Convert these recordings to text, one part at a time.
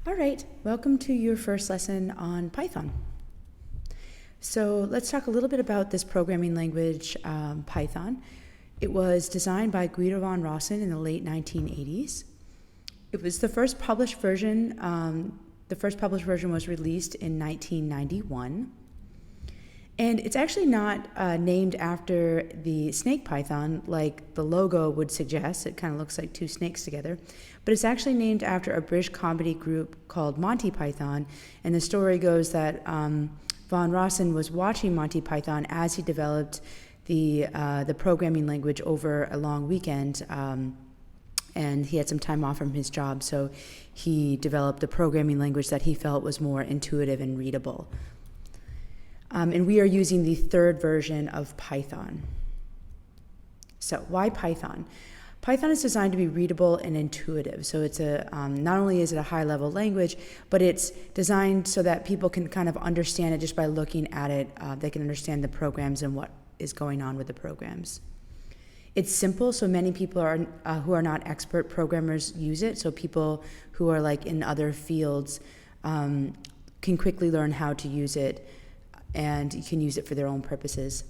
All right, welcome to your first lesson on Python. So let's talk a little bit about this programming language, Python. It was designed by Guido van Rossum in the late 1980s. It was the first published version. The first published version was released in 1991. And it's actually not named after the snake python like the logo would suggest. It kind of looks like two snakes together. But it's actually named after a British comedy group called Monty Python. And the story goes that Van Rossum was watching Monty Python as he developed the programming language over a long weekend. And he had some time off from his job, so he developed a programming language that he felt was more intuitive and readable. And we are using the third version of Python. So why Python? Python is designed to be readable and intuitive. So it's not only is it a high-level language, but it's designed so that people can kind of understand it just by looking at it. They can understand the programs and what is going on with the programs. It's simple, so many people who are not expert programmers use it. So people who are like in other fields can quickly learn how to use it, and you can use it for their own purposes.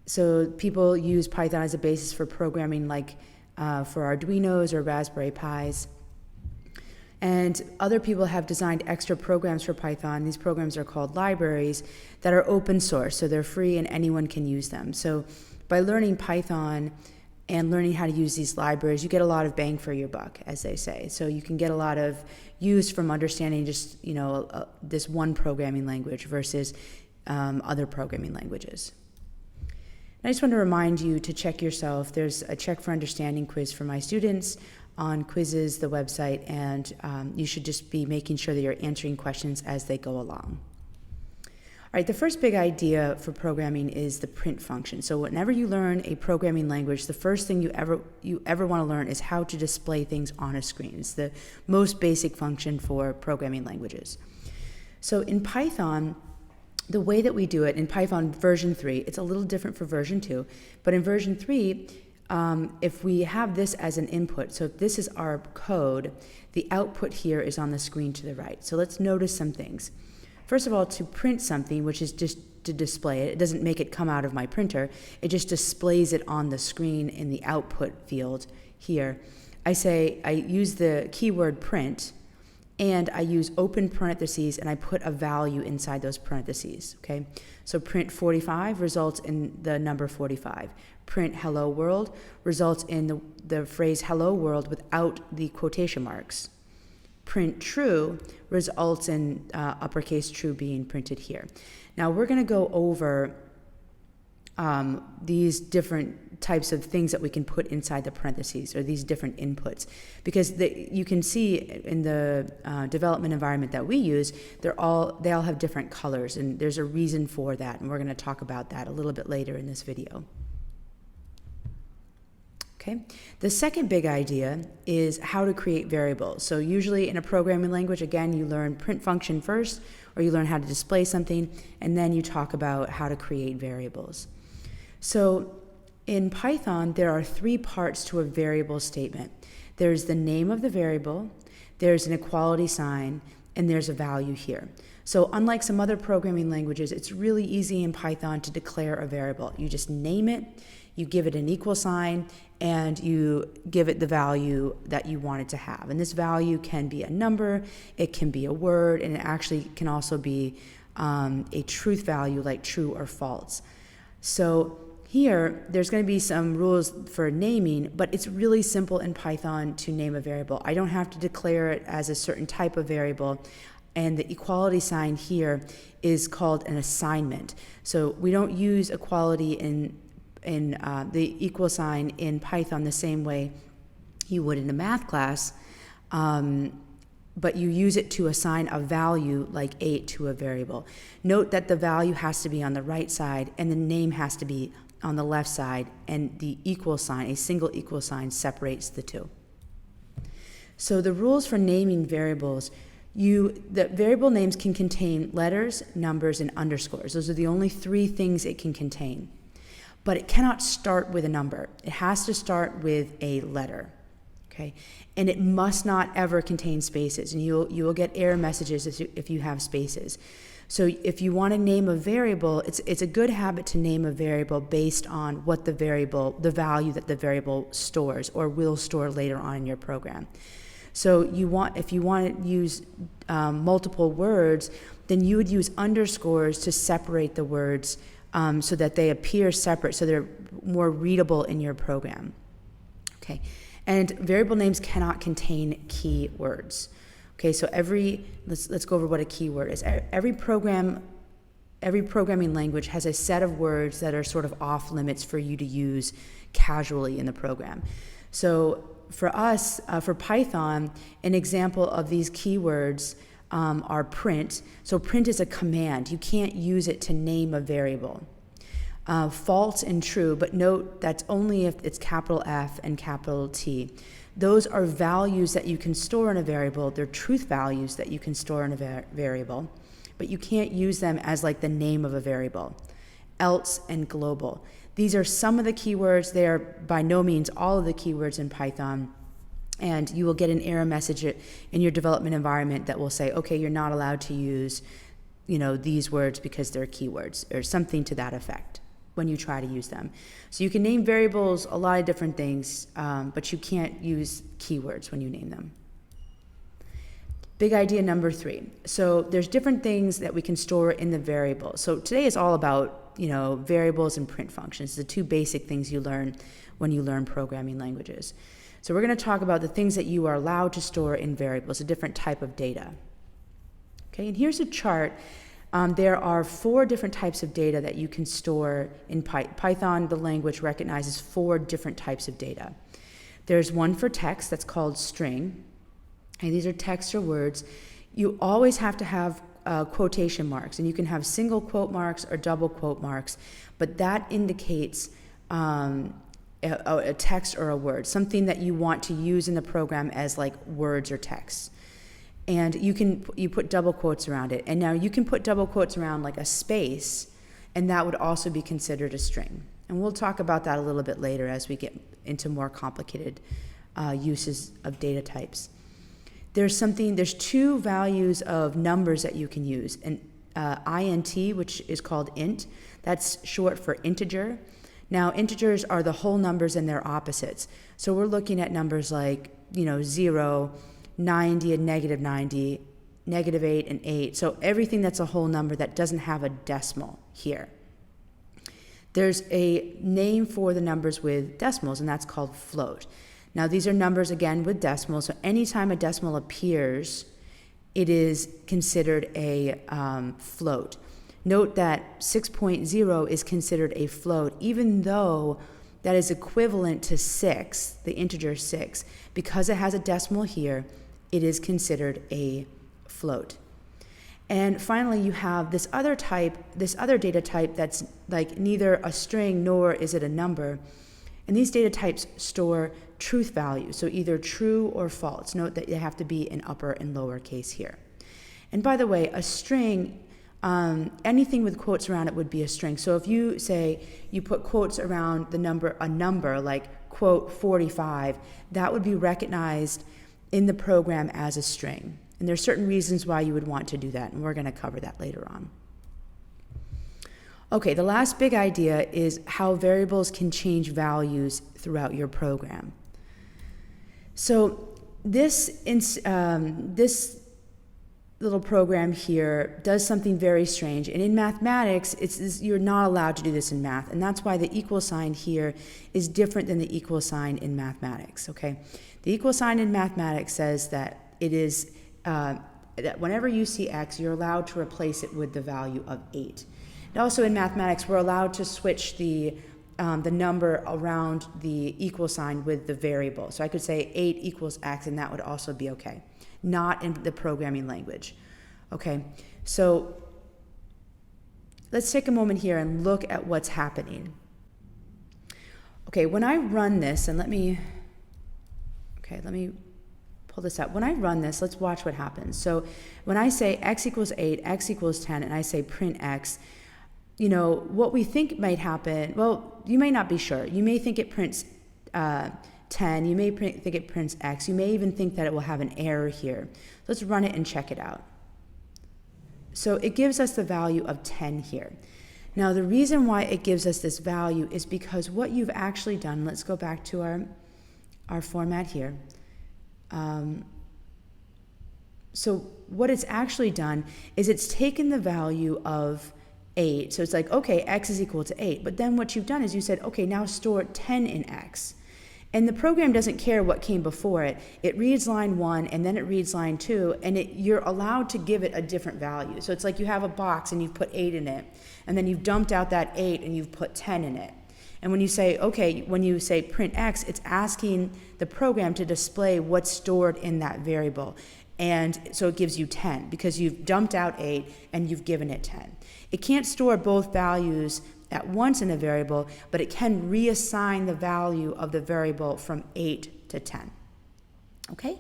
So people use Python as a basis for programming, like for Arduinos or Raspberry Pis. And other people have designed extra programs for Python. These programs are called libraries that are open source, so they're free and anyone can use them. So by learning Python and learning how to use these libraries, you get a lot of bang for your buck, as they say. So you can get a lot of use from understanding just this one programming language versus other programming languages. And I just want to remind you to check yourself. There's a Check for Understanding quiz for my students on Quizzes, the website, and you should just be making sure that you're answering questions as they go along. All right, the first big idea for programming is the print function. So whenever you learn a programming language, the first thing you ever want to learn is how to display things on a screen. It's the most basic function for programming languages. So in Python, the way that we do it, in Python version 3, it's a little different for version 2, but in version 3, if we have this as an input, so if this is our code, the output here is on the screen to the right. So let's notice some things. First of all, to print something, which is just to display it, it doesn't make it come out of my printer, it just displays it on the screen in the output field here. I use the keyword print, and I use open parentheses, and I put a value inside those parentheses, okay? So print 45 results in the number 45. Print hello world results in the phrase hello world without the quotation marks. Print true results in uppercase true being printed here. Now we're going to go over these different types of things that we can put inside the parentheses, or these different inputs, because you can see in the development environment that we use, they all have different colors, and there's a reason for that, and we're going to talk about that a little bit later in this video. Okay. The second big idea is how to create variables. So usually in a programming language, again, you learn print function first, or you learn how to display something, and then you talk about how to create variables. So in Python, there are 3 parts to a variable statement. There's the name of the variable, there's an equality sign, and there's a value here. So unlike some other programming languages, it's really easy in Python to declare a variable. You just name it, you give it an equal sign, and you give it the value that you want it to have. And this value can be a number, it can be a word, and it actually can also be a truth value like true or false. So here, there's going to be some rules for naming, but it's really simple in Python to name a variable. I don't have to declare it as a certain type of variable, and the equality sign here is called an assignment. So we don't use equality in the equal sign in Python the same way you would in a math class, but you use it to assign a value like 8 to a variable. Note that the value has to be on the right side and the name has to be on the left side, and the equal sign, a single equal sign, separates the two. So the rules for naming variables, the variable names can contain letters, numbers, and underscores. Those are the only 3 things it can contain. But it cannot start with a number. It has to start with a letter. Okay, and it must not ever contain spaces, and you will get error messages if you have spaces. So if you want to name a variable, it's a good habit to name a variable based on what the value that the variable stores or will store later on in your program. So if you want to use multiple words, then you would use underscores to separate the words so that they appear separate, so they're more readable in your program. Okay. And variable names cannot contain keywords. Okay, so let's go over what a keyword is. Every programming language has a set of words that are sort of off limits for you to use casually in the program. So for us, for Python, an example of these keywords are print. So print is a command. You can't use it to name a variable. False and true, but note that's only if it's capital F and capital T. Those are values that you can store in a variable. They're truth values that you can store in a variable, but you can't use them as like the name of a variable. Else and global. These are some of the keywords. They are by no means all of the keywords in Python, and you will get an error message in your development environment that will say, okay, you're not allowed to use, these words because they're keywords, or something to that effect when you try to use them. So you can name variables a lot of different things, but you can't use keywords when you name them. Big idea number 3. So there's different things that we can store in the variable. So today is all about, variables and print functions, the two basic things you learn when you learn programming languages. So we're going to talk about the things that you are allowed to store in variables, a different type of data. Okay, and here's a chart. There are 4 different types of data that you can store in Python. The language recognizes 4 different types of data. There's one for text that's called string. And these are text or words. You always have to have quotation marks, and you can have single quote marks or double quote marks, but that indicates a text or a word, something that you want to use in the program as like words or text. And you put double quotes around it. And now you can put double quotes around like a space, and that would also be considered a string. And we'll talk about that a little bit later as we get into more complicated uses of data types. There's 2 values of numbers that you can use. An int, which is called int, that's short for integer. Now, integers are the whole numbers and their opposites. So we're looking at numbers like, 0, 90 and negative 90, negative 8 and 8. So everything that's a whole number that doesn't have a decimal here. There's a name for the numbers with decimals, and that's called float. Now, these are numbers, again, with decimals. So anytime a decimal appears, it is considered a float. Note that 6.0 is considered a float, even though that is equivalent to 6, the integer 6. Because it has a decimal here, it is considered a float. And finally, you have this other data type that's like neither a string nor is it a number. And these data types store truth values, so either true or false. Note that they have to be in upper and lower case here. And by the way, a string, anything with quotes around it would be a string. So if you say you put quotes around a number like quote 45, that would be recognized in the program as a string. And there's certain reasons why you would want to do that, and we're going to cover that later on. Okay, the last big idea is how variables can change values throughout your program. So this little program here does something very strange. And in mathematics, you're not allowed to do this in math. And that's why the equal sign here is different than the equal sign in mathematics, okay? The equal sign in mathematics says that it is, that whenever you see x, you're allowed to replace it with the value of 8. And also in mathematics, we're allowed to switch the number around the equal sign with the variable. So I could say 8 equals x, and that would also be okay. Not in the programming language. Okay, so let's take a moment here and look at what's happening. Okay, when I run this, and let me pull this up. When I run this, let's watch what happens. So when I say x equals 8, x equals 10, and I say print x, what we think might happen, well, you may not be sure. You may think it prints 10. You may think it prints X. You may even think that it will have an error here. Let's run it and check it out. So it gives us the value of 10 here. Now the reason why it gives us this value is because what you've actually done, let's go back to our format here. So what it's actually done is it's taken the value of 8. So it's like, okay, X is equal to 8. But then what you've done is you said, okay, now store 10 in X. And the program doesn't care what came before it. It reads line 1 and then it reads line 2, and you're allowed to give it a different value. So it's like you have a box and you've put 8 in it, and then you've dumped out that 8 and you've put 10 in it. And when you say, okay, when you say print X, it's asking the program to display what's stored in that variable. And so it gives you 10 because you've dumped out 8 and you've given it 10. It can't store both values at once in a variable, but it can reassign the value of the variable from 8 to 10. Okay?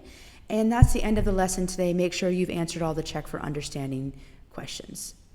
And that's the end of the lesson today. Make sure you've answered all the check for understanding questions.